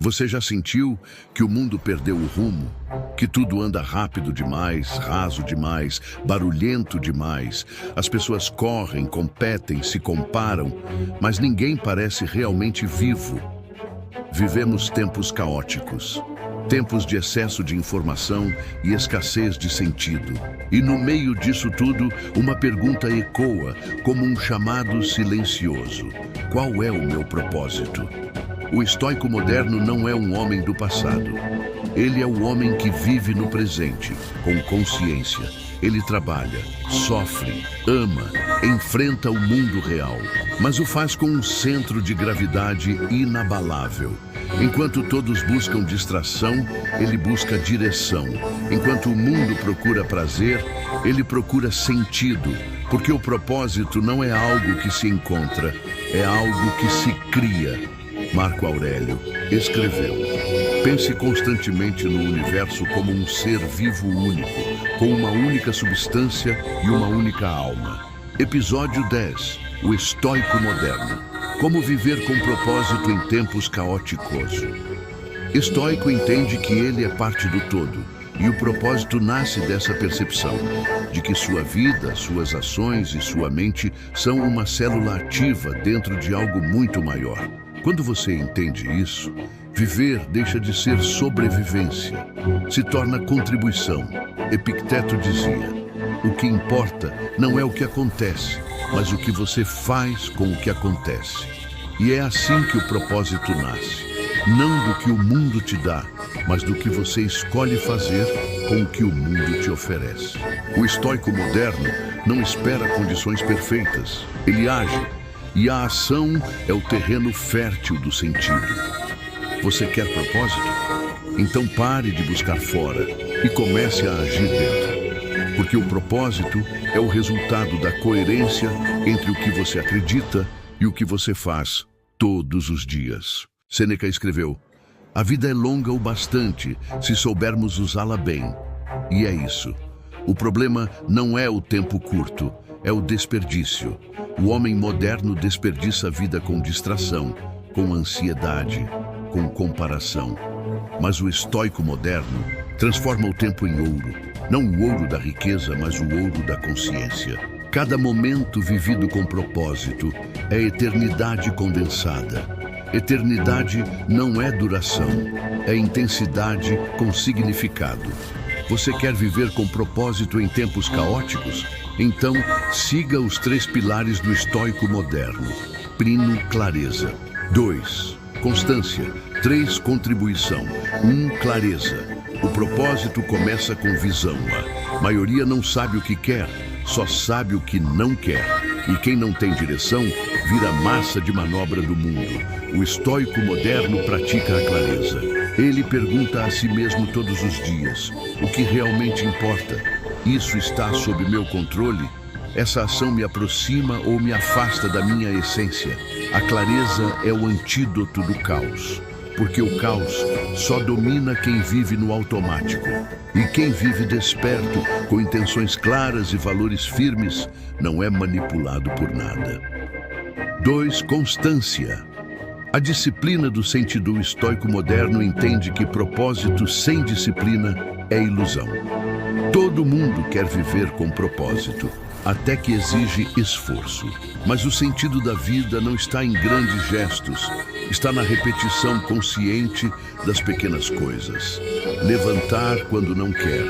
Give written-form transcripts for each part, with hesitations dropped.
Você já sentiu que o mundo perdeu o rumo? Que tudo anda rápido demais, raso demais, barulhento demais? As pessoas correm, competem, se comparam, mas ninguém parece realmente vivo. Vivemos tempos caóticos, tempos de excesso de informação e escassez de sentido. E no meio disso tudo, uma pergunta ecoa como um chamado silencioso: qual é o meu propósito? O estoico moderno não é um homem do passado. Ele é o homem que vive no presente, com consciência. Ele trabalha, sofre, ama, enfrenta o mundo real, mas o faz com um centro de gravidade inabalável. Enquanto todos buscam distração, ele busca direção. Enquanto o mundo procura prazer, ele procura sentido, porque o propósito não é algo que se encontra, é algo que se cria. Marco Aurélio escreveu: pense constantemente no universo como um ser vivo único, com uma única substância e uma única alma. Episódio 10. O estoico moderno. Como viver com propósito em tempos caóticos. Estoico entende que ele é parte do todo, e o propósito nasce dessa percepção, de que sua vida, suas ações e sua mente são uma célula ativa dentro de algo muito maior. Quando você entende isso, viver deixa de ser sobrevivência, se torna contribuição. Epicteto dizia: o que importa não é o que acontece, mas o que você faz com o que acontece. E é assim que o propósito nasce, não do que o mundo te dá, mas do que você escolhe fazer com o que o mundo te oferece. O estoico moderno não espera condições perfeitas, ele age. E a ação é o terreno fértil do sentido. Você quer propósito? Então pare de buscar fora e comece a agir dentro. Porque o propósito é o resultado da coerência entre o que você acredita e o que você faz todos os dias. Sêneca escreveu: a vida é longa o bastante se soubermos usá-la bem. E é isso. O problema não é o tempo curto, é o desperdício. O homem moderno desperdiça a vida com distração, com ansiedade, com comparação. Mas o estoico moderno transforma o tempo em ouro. Não o ouro da riqueza, mas o ouro da consciência. Cada momento vivido com propósito é eternidade condensada. Eternidade não é duração, é intensidade com significado. Você quer viver com propósito em tempos caóticos? Então, siga os 3 pilares do estoico moderno. Primo, clareza. 2. Constância. 3. Contribuição. 1. Clareza. O propósito começa com visão. A maioria não sabe o que quer, só sabe o que não quer. E quem não tem direção, vira massa de manobra do mundo. O estoico moderno pratica a clareza. Ele pergunta a si mesmo todos os dias: o que realmente importa? Isso está sob meu controle? Essa ação me aproxima ou me afasta da minha essência? A clareza é o antídoto do caos, porque o caos só domina quem vive no automático. E quem vive desperto, com intenções claras e valores firmes, não é manipulado por nada. 2. Constância. A disciplina do sentido estoico moderno entende que propósito sem disciplina é ilusão. Todo mundo quer viver com propósito, até que exige esforço. Mas o sentido da vida não está em grandes gestos, está na repetição consciente das pequenas coisas. Levantar quando não quer,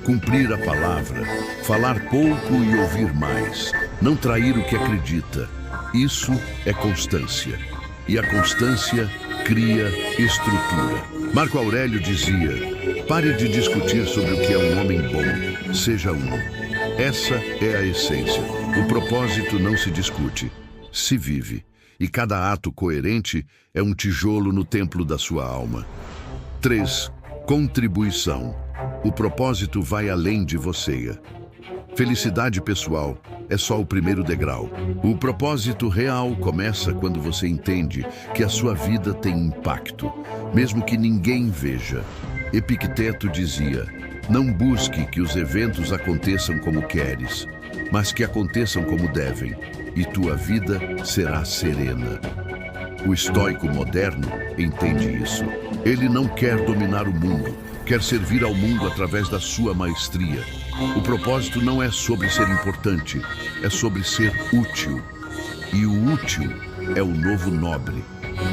cumprir a palavra, falar pouco e ouvir mais, não trair o que acredita. Isso é constância. E a constância cria estrutura. Marco Aurélio dizia: pare de discutir sobre o que é um homem bom, seja um. Essa é a essência. O propósito não se discute, se vive. E cada ato coerente é um tijolo no templo da sua alma. 3. Contribuição. O propósito vai além de você. Felicidade pessoal é só o primeiro degrau. O propósito real começa quando você entende que a sua vida tem impacto, mesmo que ninguém veja. Epicteto dizia: não busque que os eventos aconteçam como queres, mas que aconteçam como devem, e tua vida será serena. O estoico moderno entende isso. Ele não quer dominar o mundo, quer servir ao mundo através da sua maestria. O propósito não é sobre ser importante, é sobre ser útil. E o útil é o novo nobre.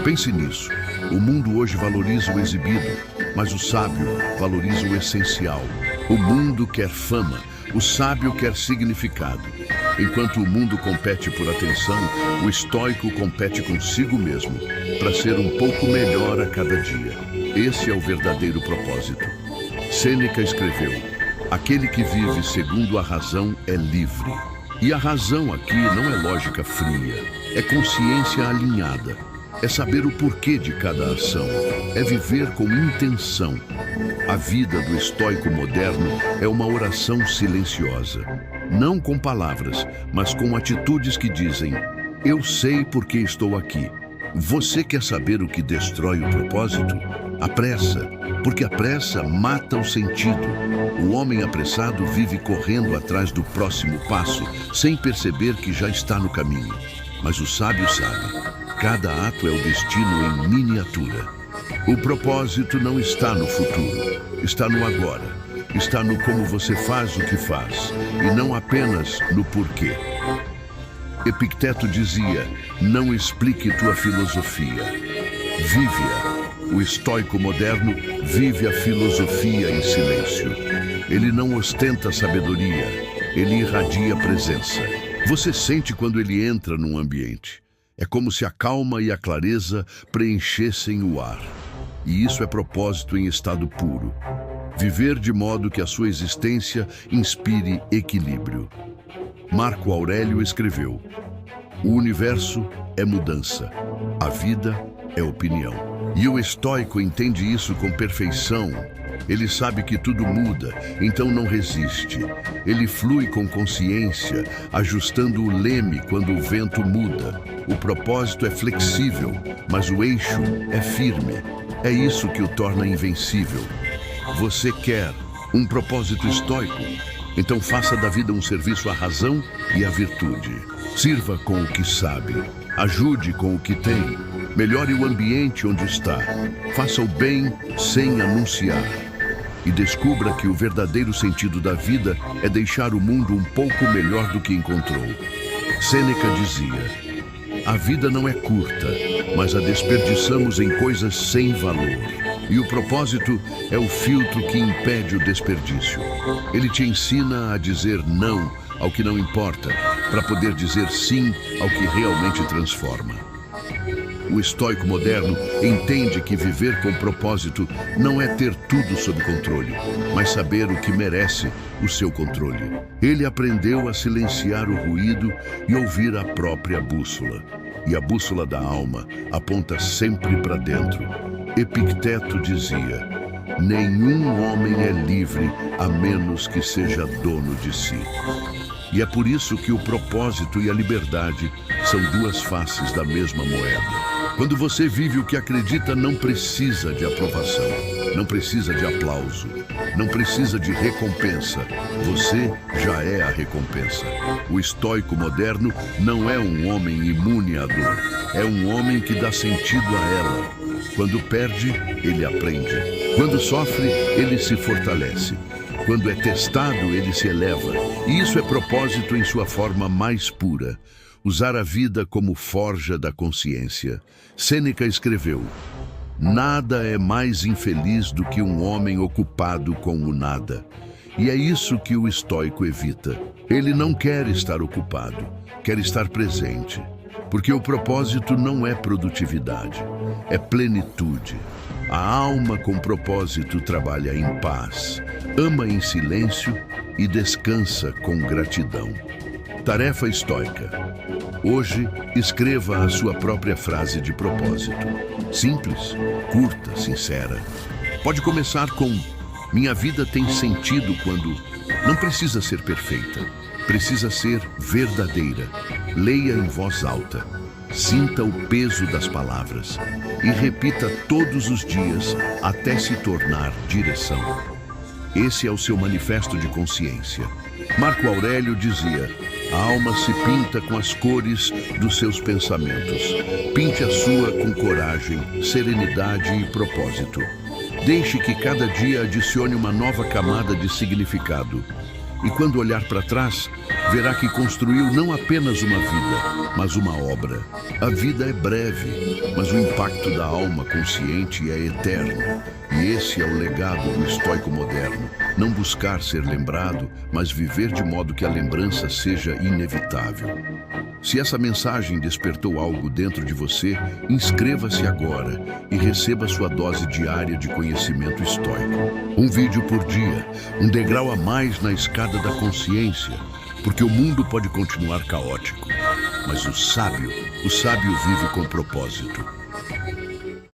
Pense nisso. O mundo hoje valoriza o exibido, mas o sábio valoriza o essencial. O mundo quer fama, o sábio quer significado. Enquanto o mundo compete por atenção, o estoico compete consigo mesmo, para ser um pouco melhor a cada dia. Esse é o verdadeiro propósito. Sêneca escreveu: aquele que vive segundo a razão é livre. E a razão aqui não é lógica fria, é consciência alinhada. É saber o porquê de cada ação, é viver com intenção. A vida do estoico moderno é uma oração silenciosa. Não com palavras, mas com atitudes que dizem: eu sei por que estou aqui. Você quer saber o que destrói o propósito? A pressa, porque a pressa mata o sentido. O homem apressado vive correndo atrás do próximo passo, sem perceber que já está no caminho. Mas o sábio sabe, cada ato é o destino em miniatura. O propósito não está no futuro, está no agora. Está no como você faz o que faz, e não apenas no porquê. Epicteto dizia: não explique tua filosofia, vive-a. O estoico moderno vive a filosofia em silêncio. Ele não ostenta sabedoria, ele irradia presença. Você sente quando ele entra num ambiente. É como se a calma e a clareza preenchessem o ar. E isso é propósito em estado puro. Viver de modo que a sua existência inspire equilíbrio. Marco Aurélio escreveu: o universo é mudança, a vida é opinião. E o estoico entende isso com perfeição. Ele sabe que tudo muda, então não resiste. Ele flui com consciência, ajustando o leme quando o vento muda. O propósito é flexível, mas o eixo é firme. É isso que o torna invencível. Você quer um propósito estoico? Então faça da vida um serviço à razão e à virtude. Sirva com o que sabe, ajude com o que tem, melhore o ambiente onde está, faça o bem sem anunciar. E descubra que o verdadeiro sentido da vida é deixar o mundo um pouco melhor do que encontrou. Sêneca dizia: a vida não é curta, mas a desperdiçamos em coisas sem valor. E o propósito é o filtro que impede o desperdício. Ele te ensina a dizer não ao que não importa, para poder dizer sim ao que realmente transforma. O estoico moderno entende que viver com propósito não é ter tudo sob controle, mas saber o que merece o seu controle. Ele aprendeu a silenciar o ruído e ouvir a própria bússola. E a bússola da alma aponta sempre para dentro. Epicteto dizia: nenhum homem é livre a menos que seja dono de si. E é por isso que o propósito e a liberdade são duas faces da mesma moeda. Quando você vive o que acredita, não precisa de aprovação, não precisa de aplauso, não precisa de recompensa. Você já é a recompensa. O estoico moderno não é um homem imune à dor, é um homem que dá sentido a ela. Quando perde, ele aprende. Quando sofre, ele se fortalece. Quando é testado, ele se eleva. E isso é propósito em sua forma mais pura. Usar a vida como forja da consciência. Sêneca escreveu: nada é mais infeliz do que um homem ocupado com o nada. E é isso que o estoico evita. Ele não quer estar ocupado, quer estar presente. Porque o propósito não é produtividade, é plenitude. A alma com propósito trabalha em paz, ama em silêncio e descansa com gratidão. Tarefa estoica. Hoje, escreva a sua própria frase de propósito. Simples, curta, sincera. Pode começar com: minha vida tem sentido quando... Não precisa ser perfeita, precisa ser verdadeira. Leia em voz alta. Sinta o peso das palavras e repita todos os dias até se tornar direção. Esse é o seu manifesto de consciência. Marco Aurélio dizia: A alma se pinta com as cores dos seus pensamentos. Pinte a sua com coragem, serenidade e propósito. Deixe que cada dia adicione uma nova camada de significado. E quando olhar para trás, verá que construiu não apenas uma vida, mas uma obra. A vida é breve, mas o impacto da alma consciente é eterno. E esse é o legado do estoico moderno. Não buscar ser lembrado, mas viver de modo que a lembrança seja inevitável. Se essa mensagem despertou algo dentro de você, inscreva-se agora e receba sua dose diária de conhecimento estoico. Um vídeo por dia, um degrau a mais na escada da consciência, porque o mundo pode continuar caótico, mas o sábio vive com propósito.